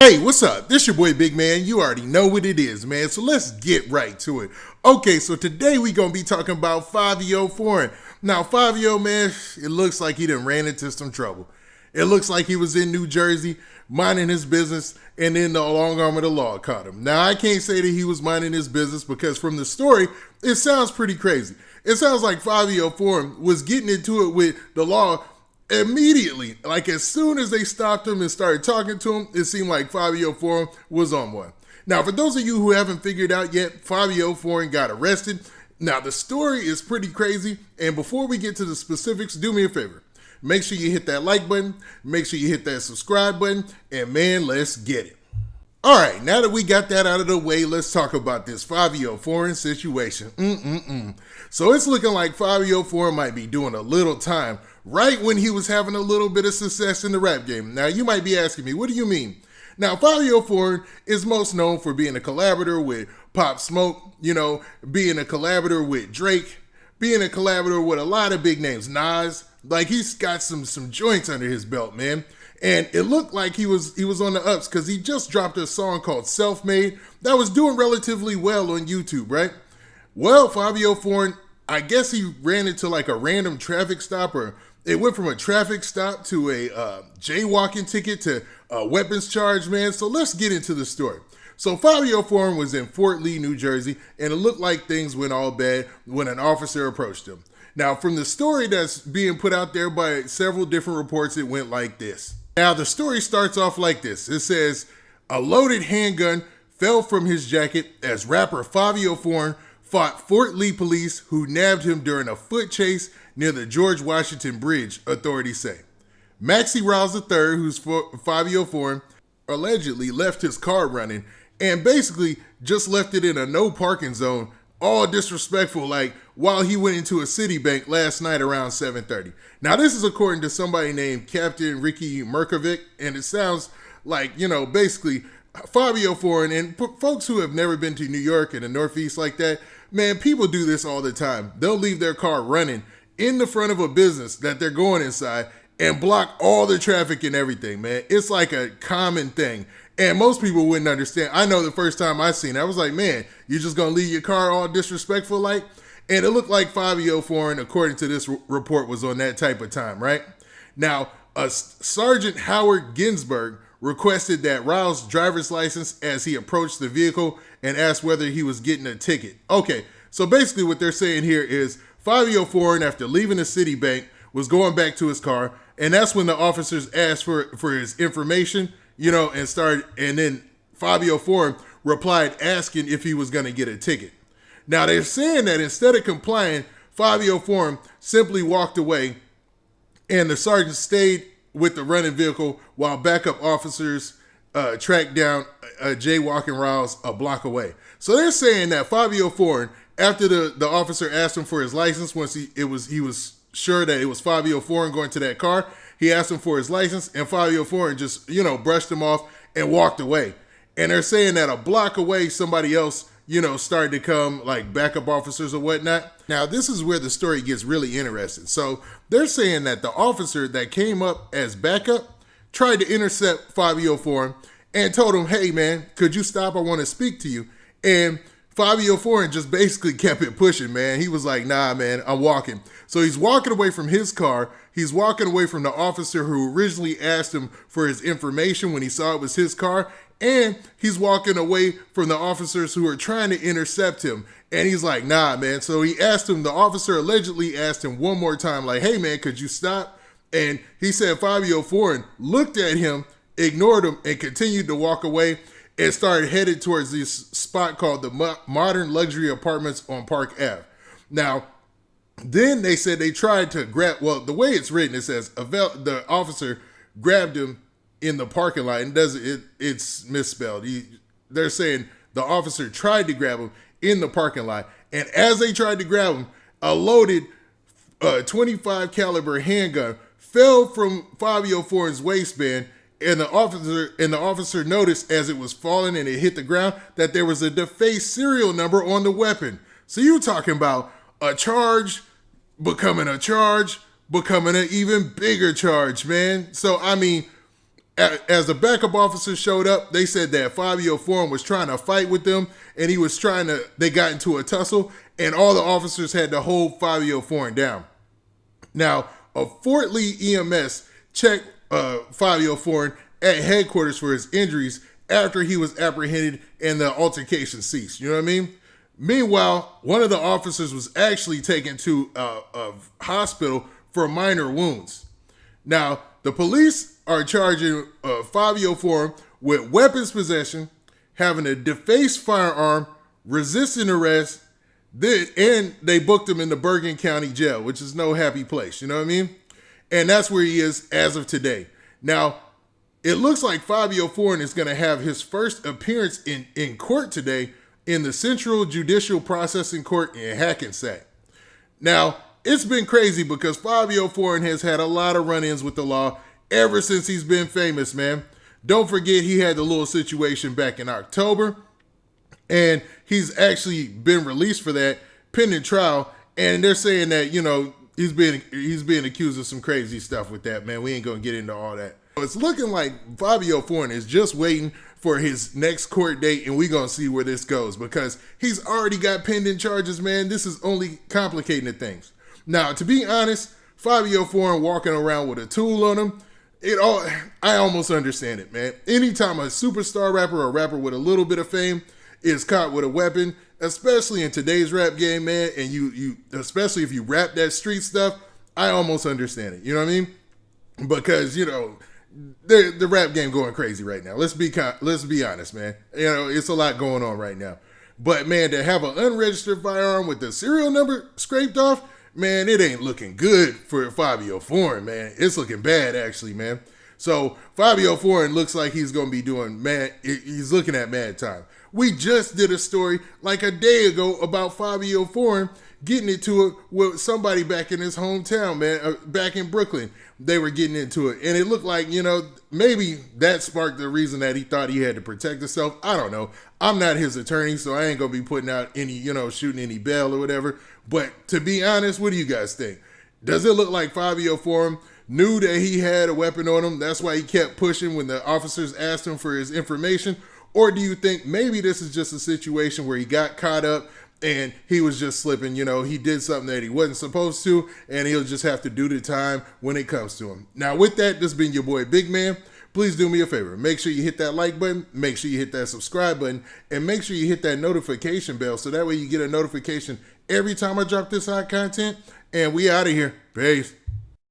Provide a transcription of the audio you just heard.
Hey, what's up? This your boy Big Man. You already know what it is, man. So let's get right to it. Okay, so today we gonna be talking about Fivio Foreign. Now, Fivio, man, it looks like he done ran into some trouble. It looks like he was in New Jersey minding his business, and then the long arm of the law caught him. Now, I can't say that he was minding his business because from the story, it sounds pretty crazy. It sounds like Fivio Foreign was getting into it with the law immediately. Like as soon as they stopped him and started talking to him, it seemed like Fivio Foreign was on one. Now, for those of you who haven't figured out yet, Fivio Foreign got arrested. Now, the story is pretty crazy, and before we get to the specifics, do me a favor. Make sure you hit that like button, make sure you hit that subscribe button, and man, let's get it. All right, now that we got that out of the way, let's talk about this Fivio Foreign situation. So it's looking like Fivio Foreign might be doing a little time right when he was having a little bit of success in the rap game. Now, you might be asking me, what do you mean? Now, Fivio Foreign is most known for being a collaborator with Pop Smoke, being a collaborator with Drake, being a collaborator with a lot of big names, Nas. Like, he's got some joints under his belt, man. And it looked like he was on the ups because he just dropped a song called Self-Made that was doing relatively well on YouTube, right? Well, Fivio Foreign, I guess he ran into like a random traffic stop, or it went from a traffic stop to a jaywalking ticket to a weapons charge, man. So let's get into the story. So Fivio Foreign was in Fort Lee, New Jersey, and it looked like things went all bad when an officer approached him. Now, from the story that's being put out there by several different reports, it went like this. Now, the story starts off like this. It says, a loaded handgun fell from his jacket as rapper Fivio Foreign fought Fort Lee police who nabbed him during a foot chase near the George Washington Bridge, authorities say. Maxie Riles III, who's Fivio Foreign, allegedly left his car running and basically just left it in a no parking zone, all disrespectful, like while he went into a Citibank last night around 7:30. Now, this is according to somebody named Captain Ricky Merkovic, and it sounds like, basically Fivio Foreign and folks who have never been to New York and the Northeast like that, man, people do this all the time. They'll leave their car running in the front of a business that they're going inside and block all the traffic and everything, man. It's like a common thing. And most people wouldn't understand. I know the first time I seen it, I was like, man, you just gonna leave your car all disrespectful like? And it looked like Fivio Foreign, according to this report, was on that type of time, right? Now, Sergeant Howard Ginsburg requested that Riles' driver's license as he approached the vehicle and asked whether he was getting a ticket. Okay, so basically what they're saying here is Fivio Foreign, after leaving the Citibank, was going back to his car, and that's when the officers asked for his information, and then Fivio Foreign replied asking if he was going to get a ticket. Now, they're saying that instead of complying, Fivio Foreign simply walked away, and the sergeant stayed with the running vehicle while backup officers tracked down jaywalking Riles a block away. So they're saying that Fivio Foreign, after the officer asked him for his license, once he was sure that it was Fivio Foreign going to that car, he asked him for his license, and Fivio Foreign just, brushed him off and walked away. And they're saying that a block away, somebody else, started to come, like backup officers or whatnot. Now, this is where the story gets really interesting. So they're saying that the officer that came up as backup tried to intercept Fivio Foreign and told him, hey, man, could you stop? I want to speak to you. And Fivio Foreign just basically kept it pushing, man. He was like, nah, man, I'm walking. So he's walking away from his car. He's walking away from the officer who originally asked him for his information when he saw it was his car. And he's walking away from the officers who are trying to intercept him. And he's like, nah, man. So he asked him, the officer allegedly asked him one more time, like, hey, man, could you stop? And he said Fivio Foreign looked at him, ignored him, and continued to walk away and started headed towards this spot called the Modern Luxury Apartments on Park Ave. Now, then they said they tried to grab, well, the way it's written, it says the officer grabbed him in the parking lot, and it's misspelled. They're saying the officer tried to grab him in the parking lot, and as they tried to grab him, a loaded 25 caliber handgun fell from Fivio Foreign's waistband, and the officer noticed as it was falling and it hit the ground that there was a defaced serial number on the weapon. So you're talking about a charge becoming an even bigger charge, man. So I mean, As the backup officers showed up, they said that Fivio Foriegn was trying to fight with them, and they got into a tussle, and all the officers had to hold Fivio Foriegn down. Now, a Fort Lee EMS checked Fivio Foriegn at headquarters for his injuries after he was apprehended and the altercation ceased. You know what I mean? Meanwhile, one of the officers was actually taken to a hospital for minor wounds. Now, the police are charging Fivio Foriegn with weapons possession, having a defaced firearm, resisting arrest, and they booked him in the Bergen County Jail, which is no happy place, you know what I mean? And that's where he is as of today. Now, it looks like Fivio Foriegn is going to have his first appearance in court today in the Central Judicial Processing Court in Hackensack. Now, it's been crazy because Fivio Foriegn has had a lot of run-ins with the law ever since he's been famous, man. Don't forget he had the little situation back in October, and he's actually been released for that pending trial, and they're saying that, you know, he's being accused of some crazy stuff with that, man. We ain't going to get into all that. It's looking like Fivio Foriegn is just waiting for his next court date, and we're going to see where this goes because he's already got pending charges, man. This is only complicating the things. Now, to be honest, Fivio Foriegn walking around with a tool on him, I almost understand it, man. Anytime a superstar rapper or a rapper with a little bit of fame is caught with a weapon, especially in today's rap game, man, and you especially if you rap that street stuff, I almost understand it. You know what I mean? Because, you know, the rap game going crazy right now. Let's be honest, man. You know, it's a lot going on right now. But, man, to have an unregistered firearm with the serial number scraped off, man, it ain't looking good for Fivio Foriegn, man. It's looking bad, actually, man. So Fivio Foriegn looks like he's going to be he's looking at mad time. We just did a story like a day ago about Fivio Foriegn getting into it with somebody back in his hometown, man, back in Brooklyn. They were getting into it. And it looked like, you know, maybe that sparked the reason that he thought he had to protect himself. I don't know. I'm not his attorney, so I ain't going to be putting out any, you know, shooting any bail or whatever. But to be honest, what do you guys think? Does it look like Fivio Foriegn knew that he had a weapon on him? That's why he kept pushing when the officers asked him for his information? Or do you think maybe this is just a situation where he got caught up and he was just slipping, you know, he did something that he wasn't supposed to, and he'll just have to do the time when it comes to him. Now, with that, this has been your boy, Big Man. Please do me a favor. Make sure you hit that like button, make sure you hit that subscribe button, and make sure you hit that notification bell so that way you get a notification every time I drop this hot content. And we out of here. Peace.